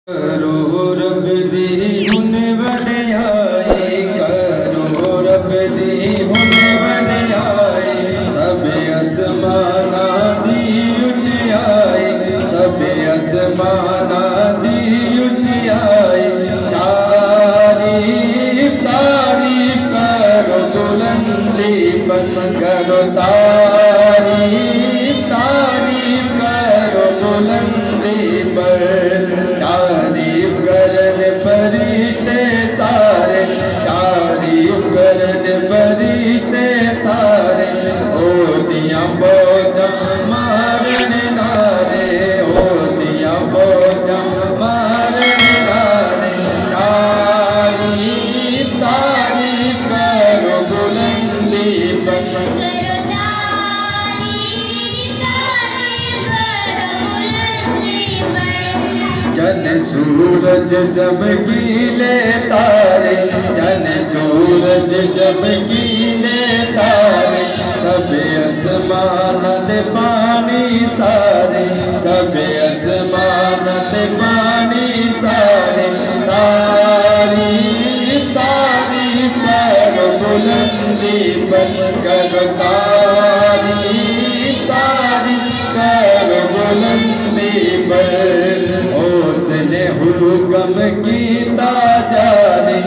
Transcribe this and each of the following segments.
करो रब दी हुन वडियाई, करो रब दी हुन वडियाई। सब आसमाना दी उचियाई, सब आसमाना दी उचियाई। तारीफ तारीफ करो बुलंदी पर, करो तारीफ तारीफ करो बुलंदी पर। तारीफ करन फरिश्ते सारे, तारीफ करन फरिश्ते सारे। ओ दिया फौजा मारन नारे, ओ दिया फौजा मारन नारे। तारीफ तारीफ करो बुलंदी पर, जन सूरज चमकीले तारे, जन सूरज चमकीले तारे। सब आसमान ते पानी सारे, सब आसमान ते पानी सारे। तारीफ तारीफ करो बुलंदी पर, करो तारीफ तारीफ करो बुलंदी पर। उसने हुक्म कीता जाने,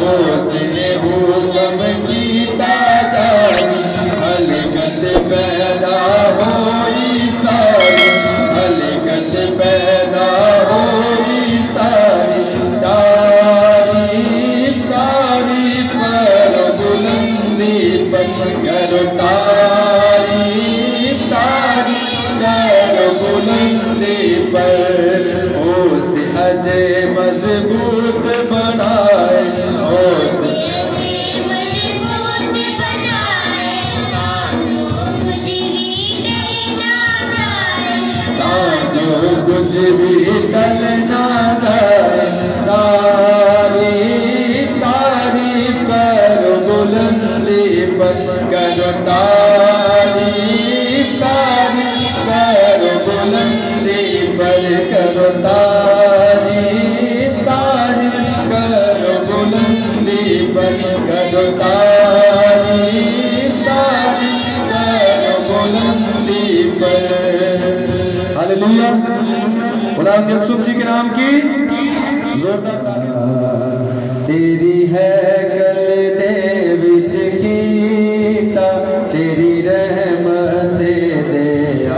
उसने हुक्म कीता जाने। हलकत पैदा होई सारी, हलकत पैदा होई सारी। तारीफ तारीफ करो बुलंदी पर, करो तारीफ तारीफ करो बुलंदी पर। उसे अजय मजबूत बनाए, उसे ताजो कुछ भी टल ना जाए। तारीफ तारीफ करो बुलंदी पर, करो तारीफ तारीफ करो बुलंदी पर। करो तारीफ तारीफ करो बुलंदी पर, करो तारीफ तारीफ करो बुलंदी पर। हालेलुया, खुदावंद यीशु मसीह के नाम की जोरदार। तेरी है गल दे विच कीता, तेरी रहमत दे आ।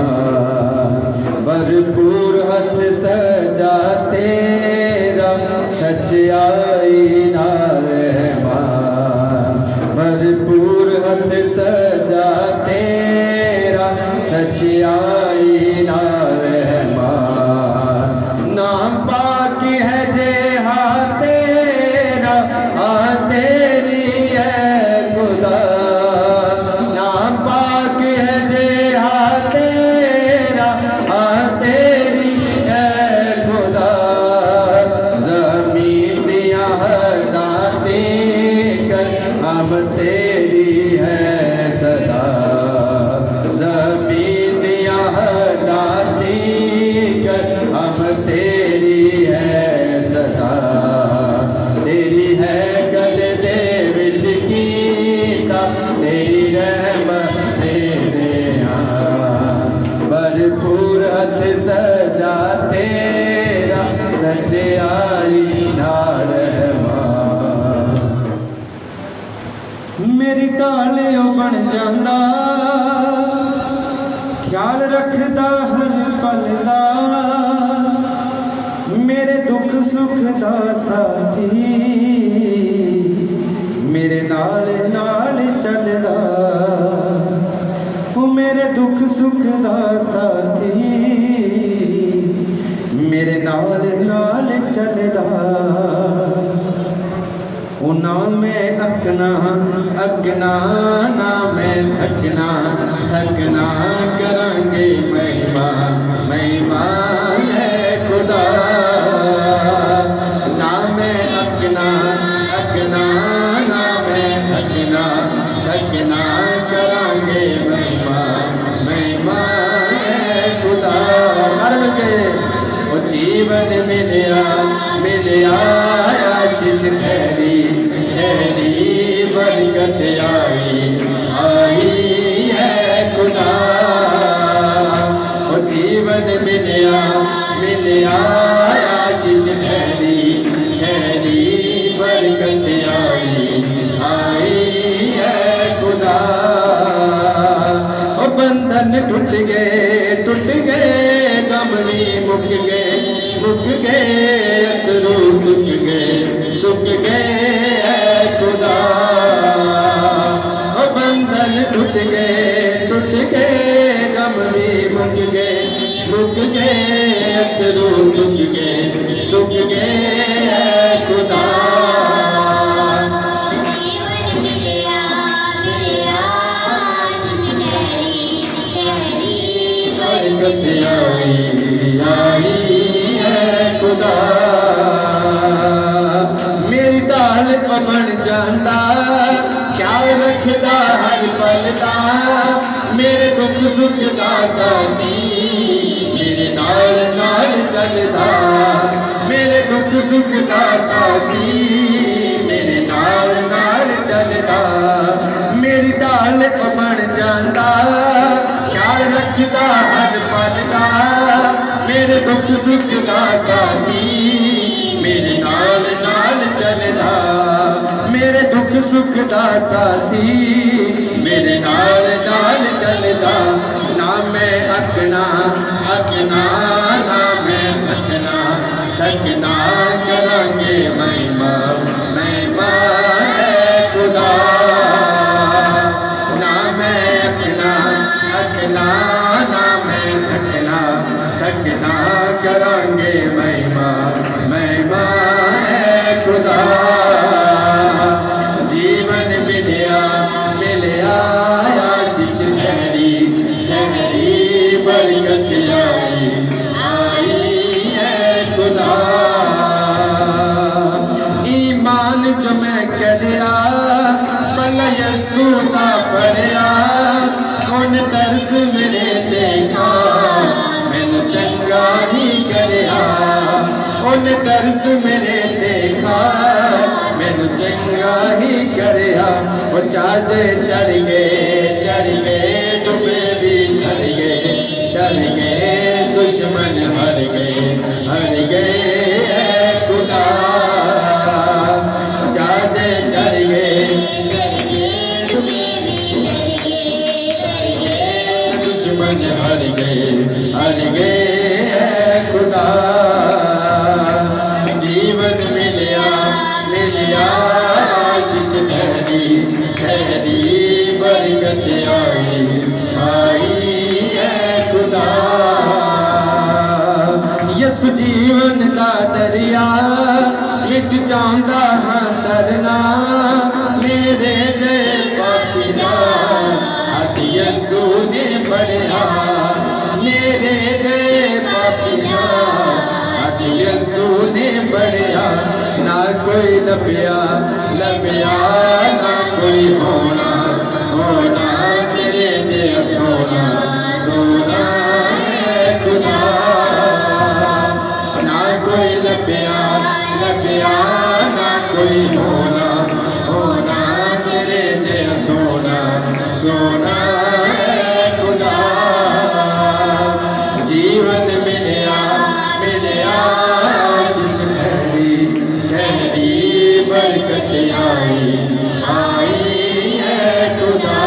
भरपूर हथ सजा तेरा, सच्चाई नाल रहमान। भरपूर हथ सजा तेरा, सच्चाई नाल रहमान। नाम पाक है जे हाँ तेरा, हाँ तेरी है खुदा। नाम पाक है जे हाँ तेरा, हाँ तेरी है खुदा। ज़मीन दिया हदां देकर अब तेरी है सदा। ज़मीन दिया हदां देकर अब तेरी है सदा। तेरी है गल दे विच कीता, तेरी रहमत दे आ। भरपूर हथ सजा तेरा, सच्चाई नाल रहमान। मेरी ढाल बन जांदा, ख्याल रखदा हर पल दा। मेरे दुख सुख दा साथी, मेरे नाल नाल चलदा। मेरे दुख सुख दा साथी, मेरे नाल नाल चलदा। ना मैं अकना अकना, ना मैं थकना थकना। करांगे महिमा महिमा है खुदा। ना मैं अकना अकना, ना मैं थकना थकना। करांगे महिमा महिमा है खुदा। सारे मिलके जीवन मिलया मिलिया आशीष ठहरी ठहरी बरकत आई है खुदा। ओ जीवन मिलिया मिलिया आशीष ठहरी ठहरी बरकत आई है खुदा। ओ बंधन टूट गए गम भी मुक गए अथरू सुख गए खुदा। ओ बंधन टूट गए गम भी मुक गए अथरू सुख गए खुदा। बरकत आई है खुदा। मेरी ढाल बन जांदा ख्याल रखदा हर पल दा। मेरे दुख सुख दा साथी मेरे नाल चलदा। मेरे दुख सुख दा साथी मेरे नाल चलदा। मेरी ढाल बन जांदा ख्याल रखदा हर पल दा। मेरे दुख सुख दा साथी मेरे नाल चलदा। मेरे दुख सुख दा साथी मेरे नाल चलदा। ना मैं अकना ना मैं थकना करांगे महिमा है खुदा। ना मैं अकना ना मैं थकना करांगे महिमा है खुदा। जीवन मिलिया आशीष ठहरी बरकत आई है खुदा। ईमान जो मैं करिया भला यस्सू दा पढ़िया। कौन तरस मेरे देखा मैनू चंगा ही करिया। कौन तरस मेरे देखा मैनू चंगा ही करिया। वो चाजे चढ़ गए डूबे भी चढ़ गए दुश्मन हर गए खुदा। चाजे चढ़ गए दुश्मन हर गए खुदा। जीवन मिलिया आशीष ठहरी बरकत आई है खुदा। यसु जीवन दा दरिया विच जांदा हां तरना। मेरे जे पापी दा हथ यसु ने पढ़िया। मेरे जे पापी दा हथ यसु ने पढ़िया। ना कोई लभ्या ना कोई होना तेरे जे सोना है खुदा। ना कोई लभ्या ना कोई होना तेरे जे सोना है खुदा। जीवन मिलिया आशीष ठहरी बरकत आई है खुदा।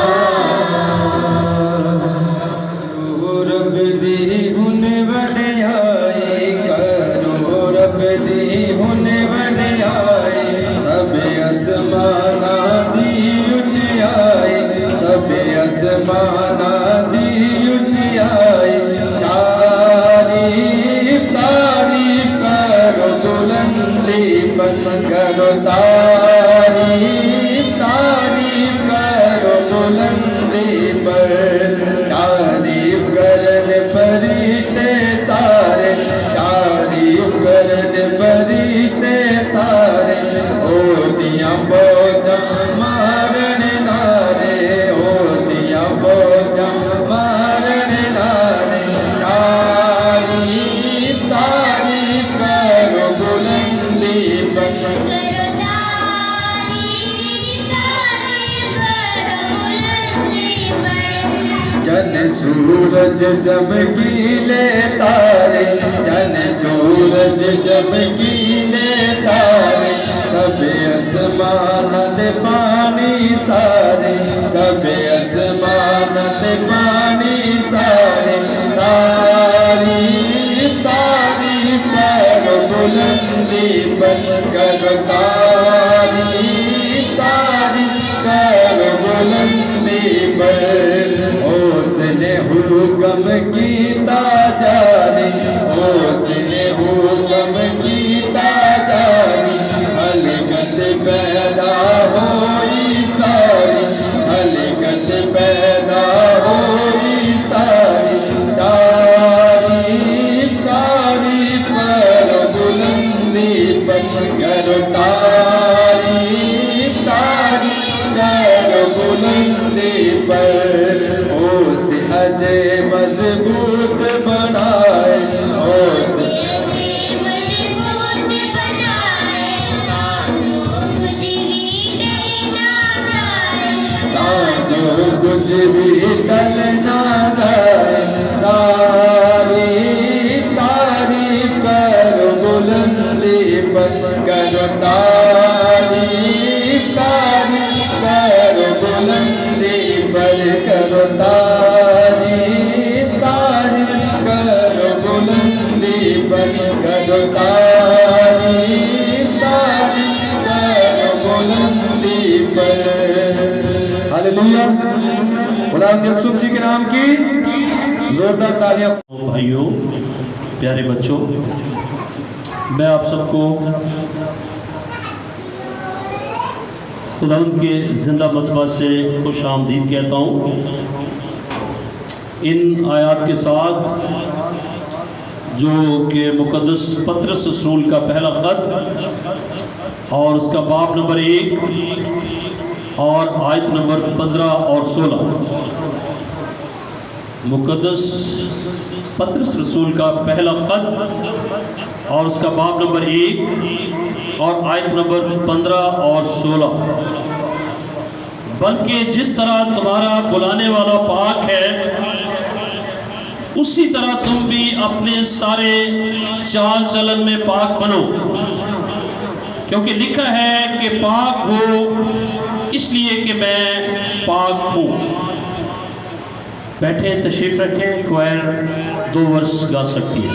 रब दी हुन वडियाई करो रब दी हुन वडियाई। सब आसमाना दी उचियाई सब आसमाना दी उचियाई। तारीफ करो बुलंदी पर करो तारीफ करो बुलंदी पर। तारीफ करन फरिश्ते सारे तारीफ करन फरिश्ते सारे। ओ दिया फौजा मारन नारे ओ दिया फौजा चन सूरज चमकीले तारे, चन सूरज चमकीले तारे, सब आसमानत पानी सारे, सब आसमानत पानी सारे। तारीफ तारीफ करो बुलंदी पर, करो तारीफ तारीफ करो बुलंदी पर। उसने हुक्म कीता जाने, उसने हुक्म कीता जाने, हलकत पैदा होई सारी, हलकत पैदा होई सारी। तारीफ तारीफ करो बुलंदी पर, करो तारीफ तारीफ करो बुलंदी पर। उसे अजय मजबूत बनाए, उसे कुछ भी टल ना जाए। तारीफ तारीफ करो बुलंदी पर, करो तारीफ तारीफ करो बुलंदी पर, करो तारीफ तारीफ करो बुलंदी पर, करो तारीफ तारीफ करो बुलंदी पर। हालेलुया, खुदावंद यीशु मसीह के नाम की जोरदार तालियां। भाइयों, प्यारे बच्चों, मैं आप सबको खुदावंद के जिंदा मजबा से खुश आमदीद कहता हूँ। इन आयात के साथ जो कि मुकद्दस पतरस रसूल का पहला ख़त और उसका बाब नंबर 1 और आयत नंबर 15 और 16, मुकद्दस पतरस रसूल का पहला ख़त और उसका बाब नंबर 1 और आयत नंबर 15 और 16। बल्कि जिस तरह तुम्हारा बुलाने वाला पाक है, उसी तरह तुम भी अपने सारे चाल चलन में पाक बनो, क्योंकि लिखा है कि पाक हो इसलिए कि मैं पाक हूँ। बैठे, तशरीफ रखें। क्वायर 2 वर्ष गा सकती है।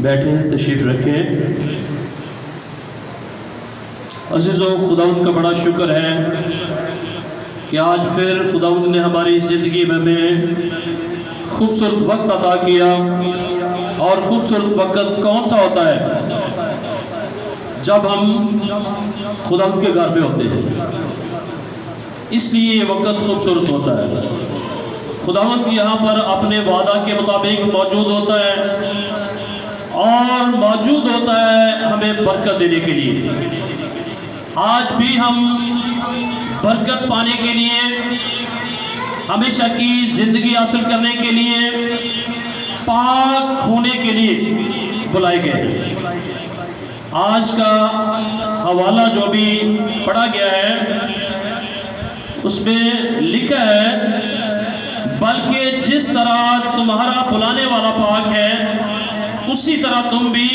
बैठे तशरीफ़ रखें। अज़ीज़ों, खुदावंद का बड़ा शुक्र है कि आज फिर खुदावंद ने हमारी ज़िंदगी में हमें खूबसूरत वक्त अता किया। और खूबसूरत वक्त कौन सा होता है? जब हम खुदावंद के घर में होते हैं, इसलिए ये वक्त खूबसूरत होता है। खुदावंद यहाँ पर अपने वादा के मुताबिक मौजूद होता है और मौजूद होता है हमें बरकत देने के लिए। आज भी हम बरकत पाने के लिए, हमेशा की ज़िंदगी हासिल करने के लिए, पाक होने के लिए बुलाए गए। आज का हवाला जो भी पढ़ा गया है उसमें लिखा है, बल्कि जिस तरह तुम्हारा बुलाने वाला पाक है उसी तरह तुम भी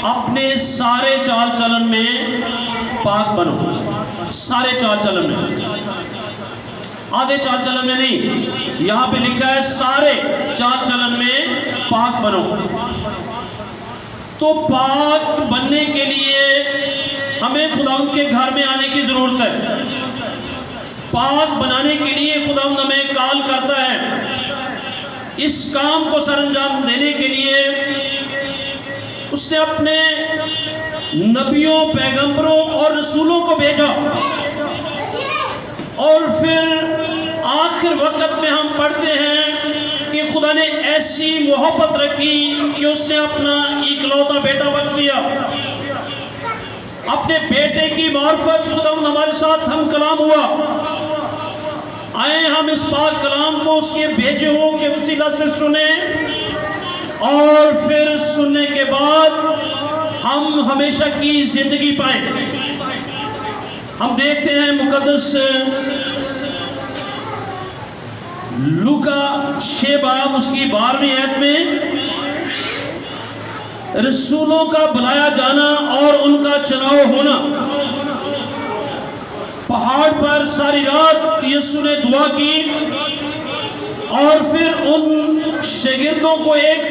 अपने सारे चाल चलन में पाक बनो। सारे चाल चलन में, आधे चाल चलन में नहीं। यहाँ पे लिखा है सारे चाल चलन में पाक बनो। तो पाक बनने के लिए हमें खुदावंद के घर में आने की जरूरत है। पाक बनाने के लिए खुदावंद हमें कॉल करता है। इस काम को सरअंजाम देने के लिए उसने अपने नबियों, पैगंबरों और रसूलों को भेजा। और फिर आखिर वक्त में हम पढ़ते हैं कि खुदा ने ऐसी मोहब्बत रखी कि उसने अपना इकलौता बेटा बन दिया। अपने बेटे की मार्फत खुदा हमारे साथ हम कलाम हुआ। आए हम इस पाक कलाम को उसके भेजे हुओं के वसीला से सुने और फिर सुनने के बाद हम हमेशा की जिंदगी पाए। हम देखते हैं मुकद्दस लूका 6 बाब उसकी 12वीं आयत में रसूलों का बुलाया जाना और उनका चुनाव होना। पहाड़ पर सारी रात यीशु ने दुआ की और फिर उन शागिर्दों को एक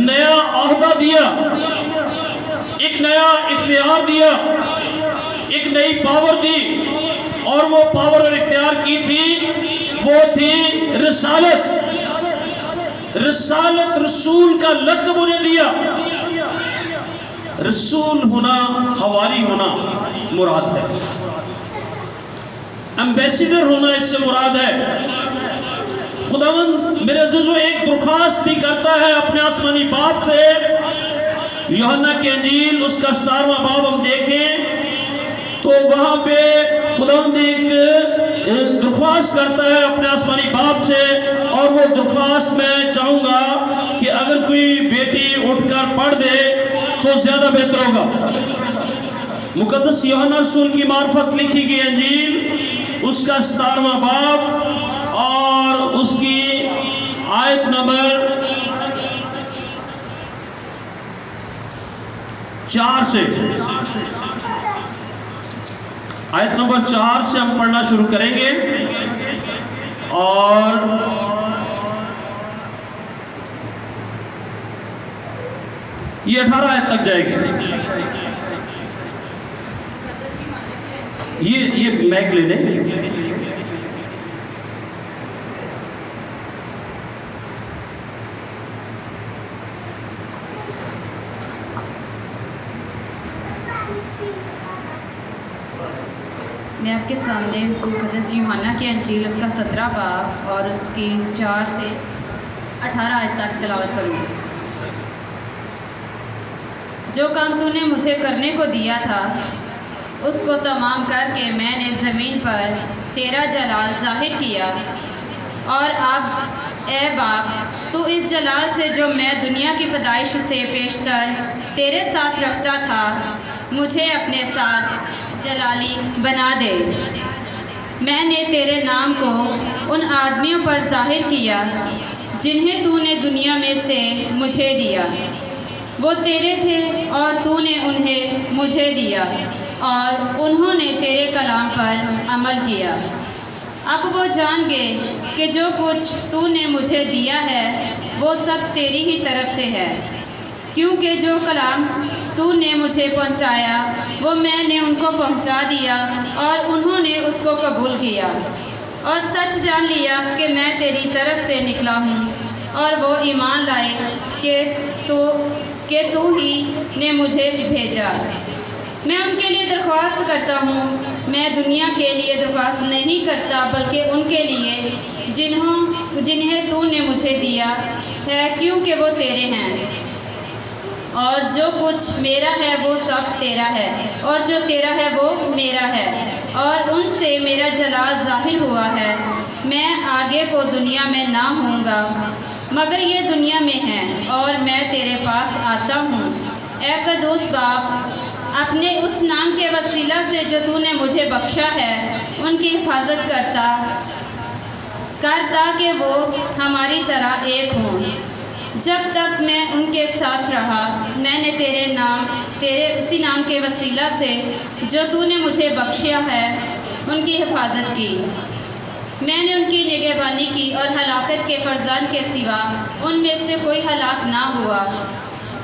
नया अहदा दिया, एक नया इख्तियार दिया, एक नई पावर दी। और वो पावर और इख्तियार की थी, वो थी रिसालत। रिसालत, रसूल का लक़ब उन्हें दिया। रसूल होना, हवारी होना मुराद है। एम्बेसडर होना इससे मुराद है। खुदावंद मेरे अज़ीज़ों एक दरख्वास्त भी करता है अपने आसमानी बाप से। यूहन्ना की अंजील उसका 17वां बाब हम देखें तो वहां पे खुदावंद एक दरख्वास्त करता है अपने आसमानी बाप से। और वो दरख्वास्त मैं चाहूंगा कि अगर कोई बेटी उठकर पढ़ दे तो ज्यादा बेहतर होगा। मुकद्दस यूहन्ना रसूल की मार्फत लिखी गई अंजील उसका 17वां बाब और उसकी आयत नंबर 4 से, आयत नंबर 4 से हम पढ़ना शुरू करेंगे और ये 18 आयत तक जाएगी। ये मैक ले लें। मैं आपके सामने मुकद्दस यूहन्ना की अंजील उसका 17 बाब और उसकी 4 से 18 आयत तक तिलावत करूँगी। जो काम तूने मुझे करने को दिया था उसको तमाम करके मैंने ज़मीन पर तेरा जलाल ज़ाहिर किया। और अब ए बाप, तू इस जलाल से जो मैं दुनिया की पैदाइश से पेशतर तेरे साथ रखता था, मुझे अपने साथ जलाली बना दे। मैंने तेरे नाम को उन आदमियों पर ज़ाहिर किया जिन्हें तूने दुनिया में से मुझे दिया। वो तेरे थे और तूने उन्हें मुझे दिया और उन्होंने तेरे कलाम पर अमल किया। अब वो जान गए कि जो कुछ तूने मुझे दिया है वो सब तेरी ही तरफ से है। क्योंकि जो कलाम तूने मुझे पहुंचाया वो मैंने उनको पहुंचा दिया और उन्होंने उसको कबूल किया और सच जान लिया कि मैं तेरी तरफ से निकला हूँ, और वो ईमान लाए कि तू ही ने मुझे भेजा। मैं उनके लिए दरख्वास्त करता हूँ, मैं दुनिया के लिए दरख्वास्त नहीं करता बल्कि उनके लिए जिन्हें तूने मुझे दिया है, क्योंकि वो तेरे हैं। और जो कुछ मेरा है वो सब तेरा है, और जो तेरा है वो मेरा है, और उनसे मेरा जलाल ज़ाहिर हुआ है। मैं आगे को दुनिया में ना होऊंगा मगर ये दुनिया में है, और मैं तेरे पास आता हूँ। ए कदूस बाप, अपने उस नाम के वसीला से जो तूने मुझे बख्शा है उनकी हिफाजत कर ताकि वो हमारी तरह एक हों। जब तक मैं उनके साथ रहा मैंने तेरे उसी नाम के वसीला से जो तूने मुझे बख्शिया है उनकी हिफाजत की। मैंने उनकी निगहबानी की और हलाकत के फरजान के सिवा उनमें से कोई हलाक ना हुआ,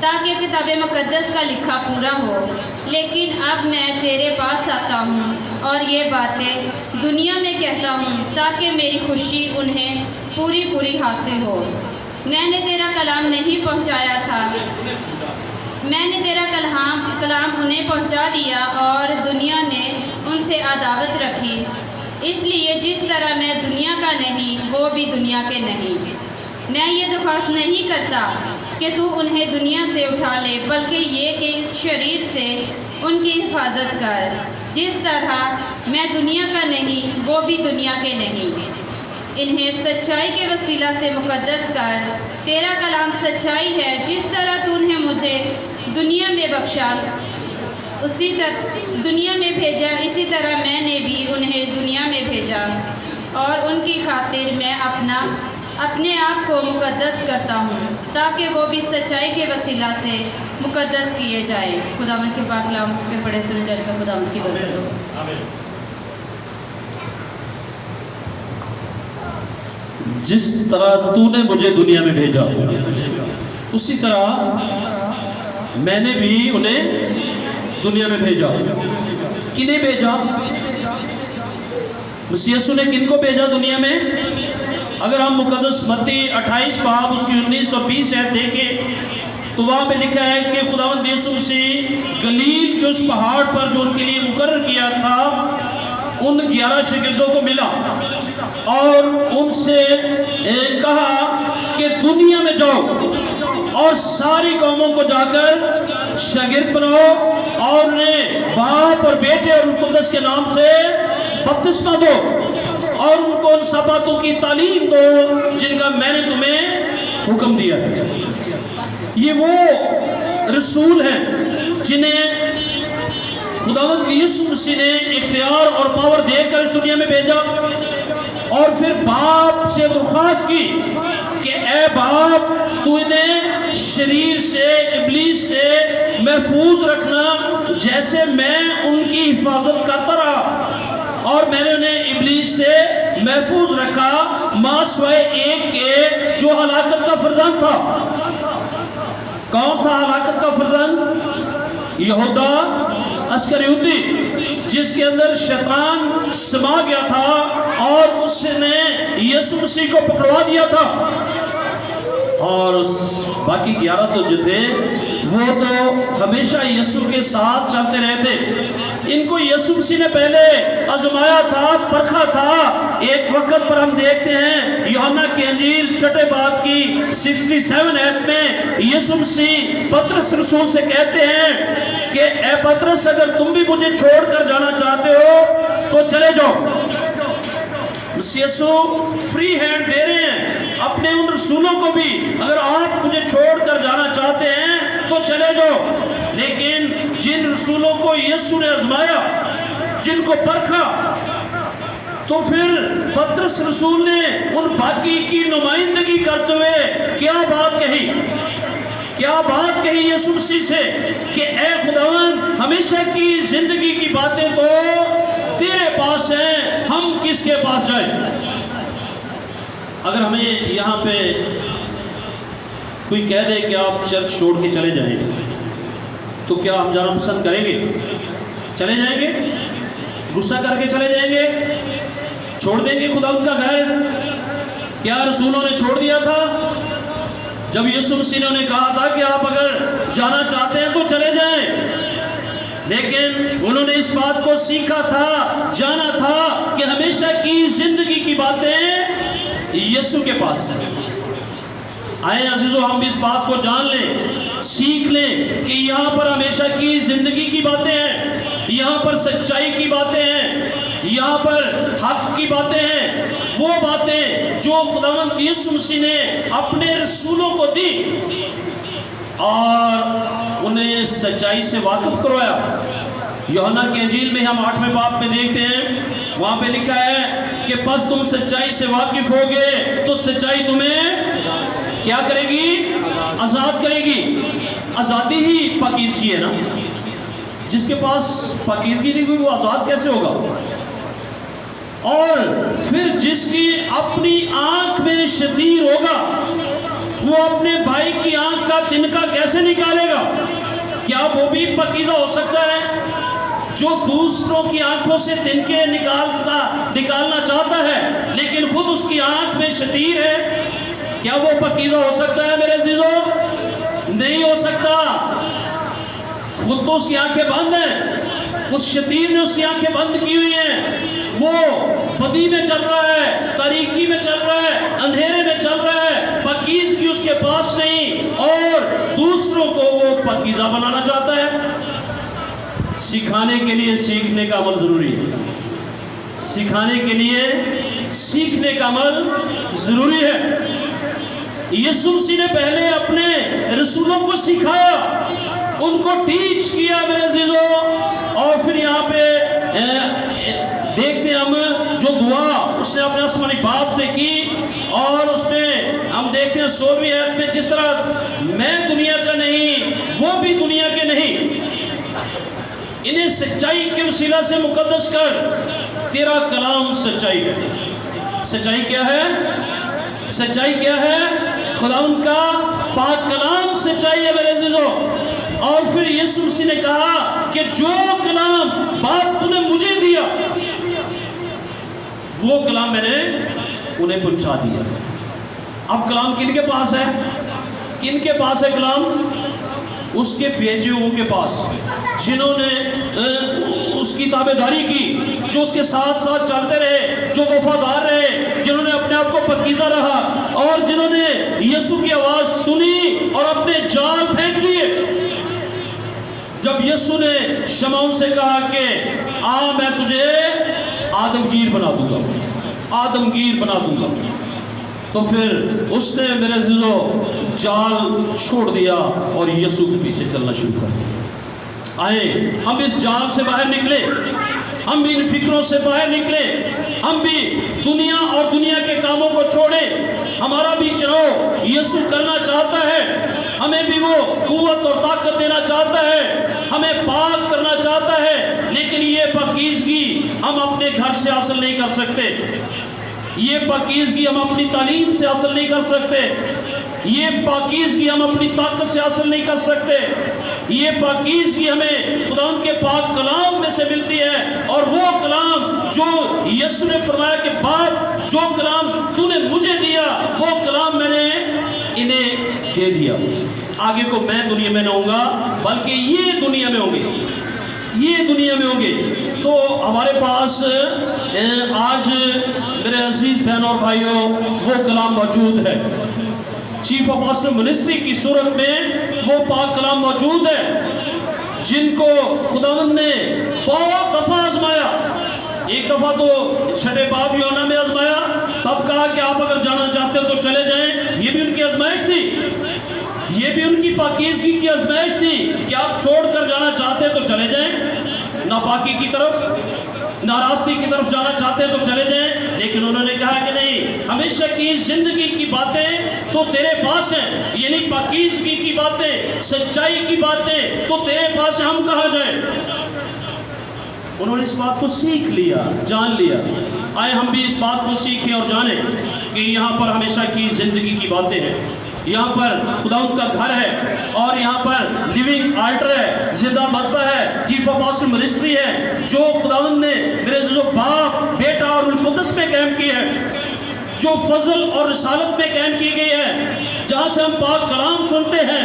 ताकि किताब मुक़द्दस का लिखा पूरा हो। लेकिन अब मैं तेरे पास आता हूँ और ये बातें दुनिया में कहता हूँ ताकि मेरी खुशी उन्हें पूरी हासिल हो। मैंने तेरा कलाम नहीं पहुँचाया था, मैंने तेरा कलाम उन्हें पहुँचा दिया और दुनिया ने उनसे अदावत रखी। इसलिए जिस तरह मैं दुनिया का नहीं वो भी दुनिया के नहीं। मैं ये दरख्वास्त नहीं करता कि तू उन्हें दुनिया से उठा ले, बल्कि ये कि इस शरीर से उनकी हिफाजत कर। जिस तरह मैं दुनिया का नहीं वो भी दुनिया के नहीं। इन्हें सच्चाई के वसीला से मुक़द्दस कर। तेरा कलाम सच्चाई है। जिस तरह तूने मुझे दुनिया में बख्शा उसी तरह दुनिया में भेजा, इसी तरह मैंने भी उन्हें दुनिया में भेजा, और उनकी खातिर मैं अपने आप को मुक़द्दस करता हूँ ताकि वो भी सच्चाई के वसीला से मुक़द्दस किए जाए। खुदावंद के पाक कलाम में पढ़े सुने जाने का खुदावंद की बरकत हो। जिस तरह तूने मुझे दुनिया में भेजा उसी तरह मैंने भी उन्हें दुनिया में भेजा। किन्हें भेजा? मसीह यीशु ने किनको भेजा दुनिया में? अगर हम मुक़द्दस मत्ती 28 बाब उसकी 19 और 20 ऐत देखें तो वहाँ पे लिखा है कि खुदावंद यीशु मसीह गलील के उस पहाड़ पर जो उनके लिए मुकर्रर किया था उन 11 शागिर्दों को मिला और उनसे कहा कि दुनिया में जाओ और सारी कौमों को जाकर शागिर्द बनाओ और उन्हें बाप और बेटे और मुक़द्दस के नाम से बपतिस्मा दो और उनको उन सब बातों की तालीम दो जिनका मैंने तुम्हें हुक्म दिया है। ये वो रसूल हैं जिन्हें खुदावंद यीशु मसीह ने इख्तियार और पावर देकर इस दुनिया में भेजा और फिर बाप से दरख्वास्त की कि ए बाप तू इन्हें शरीर से इब्लीस से महफूज रखना जैसे मैं उनकी हिफाजत करता रहा और मैंने उन्हें इब्लीस से महफूज रखा मास्वाए एक के जो हलाकत का फरजंद था। कौन था हलाकत का फरजंद? यहूदा अस्करियोती, जिसके अंदर शैतान समा गया था और उसने यीशु मसीह को पकड़वा दिया था। और उस बाकी 11 तो जो थे वो तो हमेशा यीशु के साथ चलते रहते। इनको यीशु मसीह ने पहले आजमाया था, परखा था। एक वक्त पर हम देखते हैं यूहन्ना की अंजील 6 बाब की 67 ऐत में यीशु मसीह पतरस रसूल से कहते हैं कि ए पतरस अगर तुम भी मुझे छोड़कर जाना चाहते हो तो चले जाओ। यीशु फ्री हैंड दे रहे हैं अपने उन रसूलों को भी, अगर आप मुझे छोड़कर जाना चाहते हैं तो चले जाओ। लेकिन जिन रसूलों को यीशु ने आजमाया, जिनको परखा, तो फिर पतरस रसूल ने उन बाकी की नुमाइंदगी करते हुए क्या बात कही यीशु मसीह से कि ए खुदावंद हमेशा की जिंदगी की बातें तो तेरे पास हैं, हम किसके पास जाएं? अगर हमें यहाँ पे कोई कह दे कि आप चर्च छोड़ के चले जाएं, तो क्या हम जाना पसंद करेंगे? चले जाएंगे? गुस्सा करके चले जाएंगे? छोड़ देंगे खुदा उनका घर? क्या रसूलों ने छोड़ दिया था? जब यीशु मसीह ने कहा था कि आप अगर जाना चाहते हैं तो चले जाएं, लेकिन उन्होंने इस बात को सीखा था, जाना था कि हमेशा की जिंदगी की बातें यीशु के पास है। आए अजीजों, हम भी इस बात को जान लें, सीख लें कि यहाँ पर हमेशा की जिंदगी की बातें हैं, यहाँ पर सच्चाई की बातें हैं, यहाँ पर हक की बातें हैं, वो बातें जो खुदावंद यीशु मसीह ने अपने रसूलों को दी और उन्हें सच्चाई से वाकिफ करवाया। यूहन्ना की इंजील में हम 8वें बाब में देखते हैं, वहां पे लिखा है कि बस तुम सच्चाई से वाकिफ होगे तो सच्चाई तुम्हें क्या करेगी? आजाद करेगी। आजादी ही पाकीज़गी है ना। जिसके पास पाकीज़गी नहीं हुई वो आजाद कैसे होगा? और फिर जिसकी अपनी आंख में शतीर होगा वो अपने भाई की आंख का तिनका कैसे निकालेगा? क्या वो भी पाकीज़ा हो सकता है? जो दूसरों की आंखों से तिनके निकालना चाहता है लेकिन खुद उसकी आंख में शतीर है, क्या वो पाकीज़ा हो सकता है मेरे अज़ीज़ों? नहीं हो सकता। खुद तो उसकी आंखें बंद हैं, उस शतीर ने उसकी आंखें बंद की हुई हैं। वो बदी में चल रहा है, तारीकी में चल रहा है, अंधेरे में चल रहा है, पाकीज़गी उसके पास नहीं, और दूसरों को वो पाकीज़ा बनाना चाहता है। सिखाने के लिए सीखने का अमल जरूरी है। सिखाने के लिए सीखने का अमल जरूरी है। यीशु मसीह ने पहले अपने रसूलों को सिखाया, उनको टीच किया मेरे अज़ीज़ों, और फिर यहाँ पे देखते हैं हम जो दुआ उसने अपने आसमानी बाप से की, और उसमें हम देखते हैं 16वीं आयत में जिस तरह मैं दुनिया का नहीं वो भी दुनिया के नहीं, इन्हें सच्चाई के वसीला से मुकद्दस कर, तेरा कलाम सच्चाई है। सच्चाई क्या है? सच्चाई क्या है? खुदावंद का पाक कलाम सच्चाई है मेरे अज़ीज़ों। और फिर यीशु मसीह ने कहा कि जो कलाम बाप तूने मुझे दिया वो कलाम मैंने उन्हें पहुंचा दिया। अब कलाम किनके पास है? किनके पास है कलाम? उसके भेजे हुओं के पास, जिन्होंने उसकी ताबेदारी की, जो उसके साथ साथ चलते रहे, जो वफादार रहे, जिन्होंने अपने आप को पाकीज़ा रहा, और जिन्होंने यीशु की आवाज़ सुनी और अपने जाल फेंक दिए। जब यीशु ने शमौन से कहा कि आ मैं तुझे आदमगीर बना दूंगा, आदमगीर बना दूंगा, तो फिर उसने मेरे अज़ीज़ों जाल छोड़ दिया और यीशु के पीछे चलना शुरू कर दिया। आए हम इस जाल से बाहर निकले, हम भी इन फिक्रों से बाहर निकले, हम भी दुनिया और दुनिया के कामों को छोड़े। हमारा भी चुनाव यीशु करना चाहता है, हमें भी वो कुव्वत और ताकत देना चाहता है, हमें पाक करना चाहता है, लेकिन ये पाकीज़गी हम अपने घर से हासिल नहीं कर सकते। ये पाकीज़गी हम अपनी तालीम से हासिल नहीं कर सकते। ये पाकीज़गी हम अपनी ताकत से हासिल नहीं कर सकते। ये पाकीज़गी हमें खुदा के पाक कलाम में से मिलती है, और वो कलाम जो यीशु ने फरमाया कि बाप जो कलाम तूने मुझे दिया वो कलाम मैंने इन्हें दे दिया। आगे को मैं दुनिया में न होऊंगा बल्कि ये दुनिया में होंगे, ये दुनिया में होंगे। तो हमारे पास आज मेरे अजीज बहन और भाइयों वो कलाम मौजूद है। चीफ अपोस्टल मिनिस्ट्री की सूरत में वो पाक कलाम मौजूद है, जिनको खुदावंद ने बहुत दफा आजमाया। एक दफा तो 6 बाब यूहन्ना में आजमाया, तब कहा कि आप अगर जाना चाहते हो तो चले जाएं। ये भी उनकी आजमाइश थी, ये भी उनकी पाकीज़गी की आजमाइश थी कि आप छोड़कर जाना चाहते हैं तो चले जाएं, नापाकी की तरफ, नाराज़गी की तरफ जाना चाहते हैं तो चले जाएं। लेकिन उन्होंने कहा कि नहीं, हमेशा की जिंदगी की बातें तो तेरे पास हैं, यानी पाकीज़गी की बातें, सच्चाई की बातें तो तेरे पास है, हम कहाँ जाएं। उन्होंने इस बात को सीख लिया, जान लिया। आए हम भी इस बात को सीखें और जानें कि यहाँ पर हमेशा की जिंदगी की बातें हैं। यहाँ पर खुदावंद का घर है और यहाँ पर लिविंग आल्टर है, जिंदा मज़बा है, चीफ ऑफ पास्टल मिनिस्ट्री है, जो खुदावंद ने मेरे जो बाप, बेटा और रूह कुद्दस में कायम की है, जो फजल और रिसालत में कायम की गई है, जहाँ से हम पाक कलाम सुनते हैं,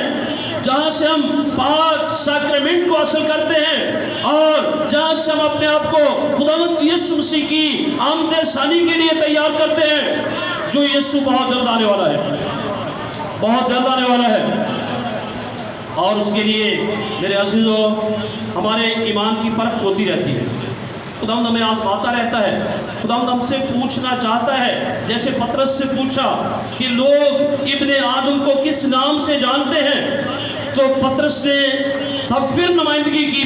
जहाँ से हम पाक सैक्रेमेंट को हासिल करते हैं और जहाँ से हम अपने आप को खुदावंद यीशु मसीह की आमद सानी के लिए तैयार करते हैं, जो यीशु बहुत जल्द आने वाला है, बहुत जल्द आने वाला है। और उसके लिए मेरे अजीजों, हमारे ईमान की परख होती रहती है। खुदावंद हमें आजमाता रहता है, खुदावंद हमसे पूछना चाहता है, जैसे पतरस से पूछा कि लोग इब्ने आदम को किस नाम से जानते हैं, तो पतरस ने तब फिर नुमाइंदगी की,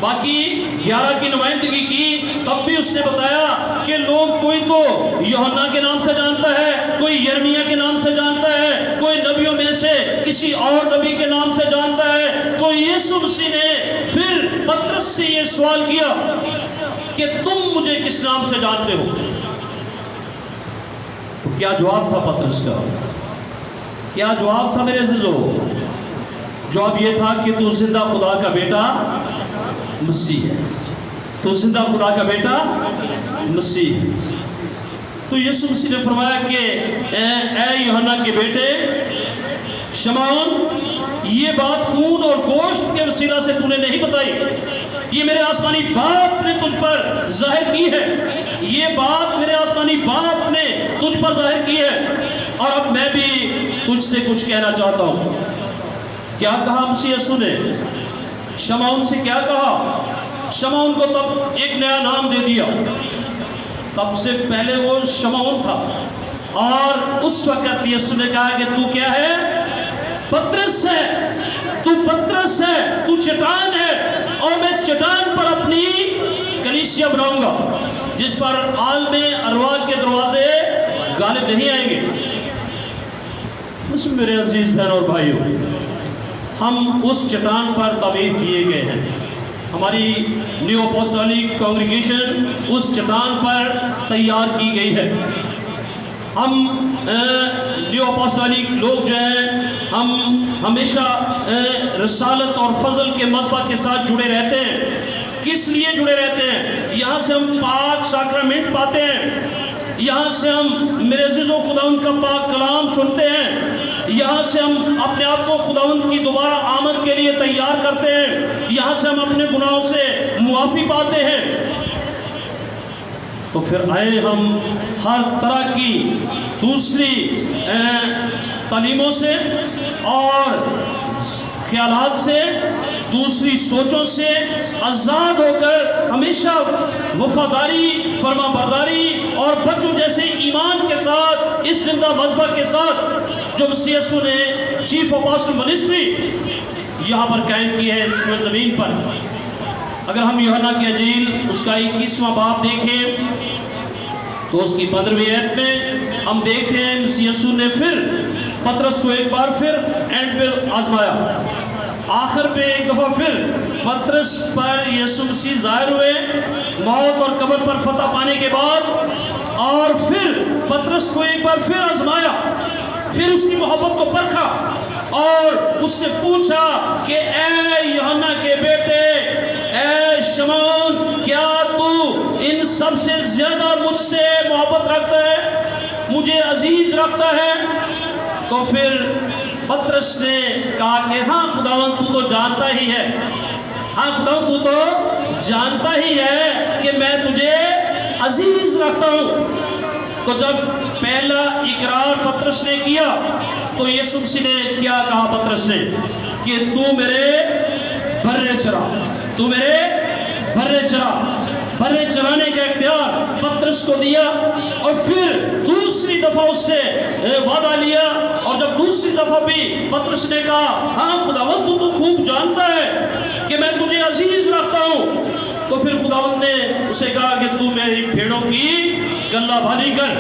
बाकी 11 की नुमाइंदगी की। तब भी उसने बताया कि लोग कोई तो यूहन्ना के नाम से जानता है, कोई यिर्मयाह के नाम से जानता है, कोई नबियों में से किसी और नबी के नाम से जानता है। तो यीशु मसीह ने फिर पतरस से ये सवाल किया कि तुम मुझे किस नाम से जानते हो? तो क्या जवाब था पतरस का? क्या जवाब था मेरे अज़ीज़ों? जवाब ये था कि तू जिंदा खुदा का बेटा मसीह है, तू जिंदा खुदा का बेटा मसीह है। तो यीशु मसीह ने फरमाया कि ए यूहन्ना के बेटे शमौन, ये बात खून और गोश्त के वसीला से तूने नहीं बताई, ये मेरे आसमानी बाप ने तुझ पर जाहिर की है, ये बात मेरे आसमानी बाप ने तुझ पर जाहिर की है। और अब मैं भी तुझसे कुछ कहना चाहता हूँ। क्या कहा मसीह यीशु ने? शमौन से क्या कहा? शमौन को तब एक नया नाम दे दिया। तब से पहले वो शमौन था और उस वक्त यीशु ने कहा कि तू क्या है? पतरस है, तू पतरस है, तू चट्टान है और मैं इस चट्टान पर अपनी कलीसिया बनाऊंगा, जिस पर आलमे अरवाह के दरवाजे गालिब नहीं आएंगे। मुझे मेरे अजीज बहन और भाइयों, हम उस चट्टान पर तामीर किए गए हैं। हमारी न्यू अपोस्टोलिक कांग्रीगेशन उस चट्टान पर तैयार की गई है। हम न्यू अपोस्टोलिक लोग जो हैं, हम हमेशा रिसालत और फजल के मज़बा के साथ जुड़े रहते हैं। किस लिए जुड़े रहते हैं? यहाँ से हम पाक सैक्रेमेंट पाते हैं, यहाँ से हम मेरे अज़ीज़ों खुदावंद का पाक कलाम सुनते हैं, यहाँ से हम अपने आप को खुदावंद की दोबारा आमद के लिए तैयार करते हैं, यहाँ से हम अपने गुनाहों से मुआफ़ी पाते हैं। तो फिर आए हम हर तरह की दूसरी तालीमों से और ख्यालात से, दूसरी सोचों से आज़ाद होकर हमेशा वफादारी, फरमा बरदारी और बच्चों जैसे ईमान के साथ, इस जिंदा मज़बा के साथ जो मसीह यीशु ने चीफ ऑफ पास्टल मिनिस्ट्री यहाँ पर कायम की है इस ज़मीन पर। अगर हम यूहन्ना की अंजील उसका 21वां बाब देखें तो उसकी 15वीं आयत में हम देखते हैं मसीह यीशु ने फिर पतरस को एक बार फिर एंड पे आजमाया। आखिर पे एक दफ़ा फिर पतरस पर यीशु मसीह ज़ाहिर हुए मौत और कब्र पर फतह पाने के बाद, और फिर पतरस को एक बार फिर आजमाया, फिर उसकी मोहब्बत को परखा और उससे पूछा कि ए यूहन्ना के बेटे, ए शमौन, क्या तू इन सब से ज़्यादा मुझसे मोहब्बत रखता है, मुझे अजीज़ रखता है? तो फिर पतरस ने कहा कि हाँ खुदावंद, तू तो जानता ही है, हाँ खुदावंद, तू तो जानता ही है कि मैं तुझे अजीज़ रखता हूँ। तो जब पहला इकरार पतरस ने किया तो यीशु मसीह ने क्या कहा पतरस ने कि तू मेरे बर्रे चरा, तू मेरे बर्रे चरा। बर्रे चराने का इख्तियार पतरस को दिया और फिर दूसरी दफ़ा उससे वादा लिया। और जब दूसरी दफ़ा भी पतरस ने कहा हाँ खुदावंद, तू तो खूब जानता है कि मैं तुझे अजीज़ रखता हूँ, तो फिर खुदावंद ने उसे कहा कि तू मेरी भेड़ों की गल्लाबानी कर,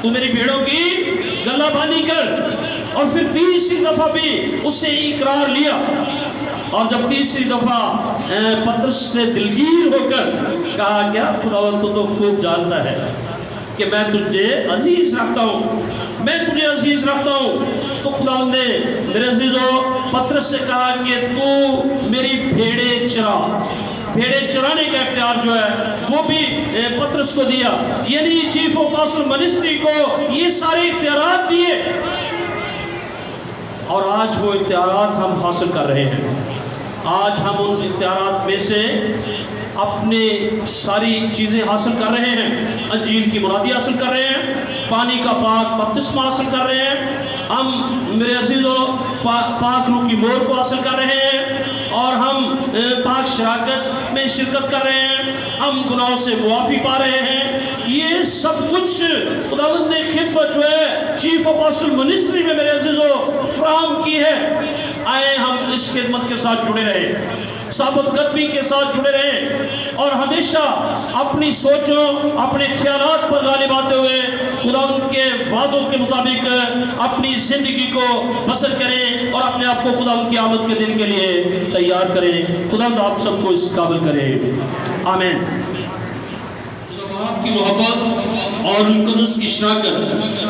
तू मेरी भेड़ों की गल्लाबानी कर। और फिर तीसरी दफ़ा भी उससे इकरार लिया। और जब तीसरी दफ़ा पतरस ने दिलगीर होकर कहा क्या खुदावंद, तू तो खूब जानता है कि मैं तुझे अजीज रखता हूँ, मैं तुझे अजीज रखता हूँ। तो खुदा ने मेरे अजीजों पतरस से कहा कि तू मेरी भेड़ें चरा। भेड़ें चराने का इख्तियार जो है वो भी पतरस को दिया, यानी चीफ ऑफ पास्टोरल मिनिस्ट्री को ये सारे इख्तियारात दिए, और आज वो इख्तियारात हम हासिल कर रहे हैं। आज हम उन इख्तियारात में से अपने सारी चीज़ें हासिल कर रहे हैं। अंजील की मुरादी हासिल कर रहे हैं, पानी का पाक बपतिस्मा हासिल कर रहे हैं, हम मेरे अजीजों पाक रूह की मोहर को हासिल कर रहे हैं, और हम पाक शराकत में शिरकत कर रहे हैं, हम गुनाहों से मुआफ़ी पा रहे हैं। ये सब कुछ खुदावंद ने खिदमत जो है चीफ ऑफ पास्टोरल मिनिस्ट्री में मेरे अजीजों फराहम की है। आए हम इस खिदमत के साथ जुड़े रहें, साबत कदमी के साथ जुड़े रहें, और हमेशा अपनी सोचों अपने ख्यालात पर गालिब आते हुए खुदावंद के वादों के मुताबिक अपनी ज़िंदगी को बसर करें और अपने आप को खुदावंद की आमद के दिन के लिए तैयार करें। खुदावंद आप सबको इस काबिल करे। आमीन। आपकी मोहब्बत और मुकद्दस की शराकत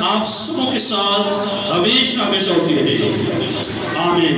आप सबों के साथ हमेशा हमेशा होती रहे। आमीन।